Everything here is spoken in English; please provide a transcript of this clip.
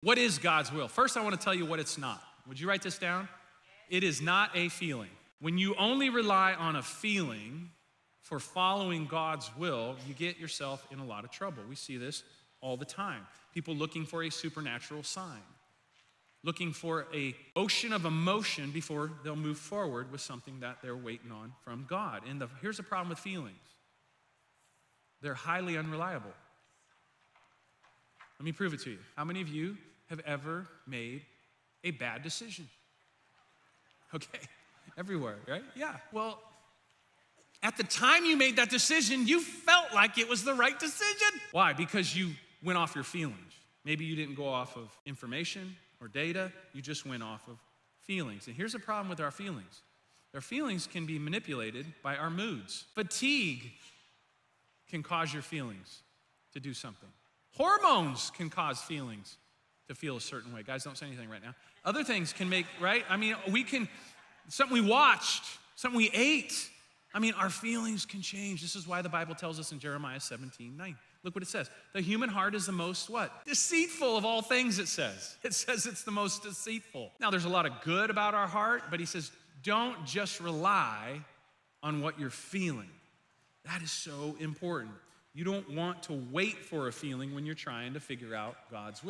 What is God's will? First, I want to tell you what it's not. Would you write this down? It is not a feeling. When you only rely on a feeling for following God's will, you get yourself in a lot of trouble. We see this all the time. People looking for a supernatural sign, looking for an ocean of emotion before they'll move forward with something that they're waiting on from God. And here's the problem with feelings. They're highly unreliable. Let me prove it to you. How many of you have ever made a bad decision? Okay, everywhere, right? Yeah, well, at the time you made that decision, you felt like it was the right decision. Why? Because you went off your feelings. Maybe you didn't go off of information or data, you just went off of feelings. And here's the problem with our feelings. Our feelings can be manipulated by our moods. Fatigue can cause your feelings to do something. Hormones can cause feelings to feel a certain way. Guys, don't say anything right now. Other things can make, right? I mean, something we watched, something we ate. I mean, our feelings can change. This is why the Bible tells us in Jeremiah 17:9. Look what it says. The human heart is the most what? Deceitful of all things, it says. It says it's the most deceitful. Now, there's a lot of good about our heart, but he says, don't just rely on what you're feeling. That is so important. You don't want to wait for a feeling when you're trying to figure out God's will.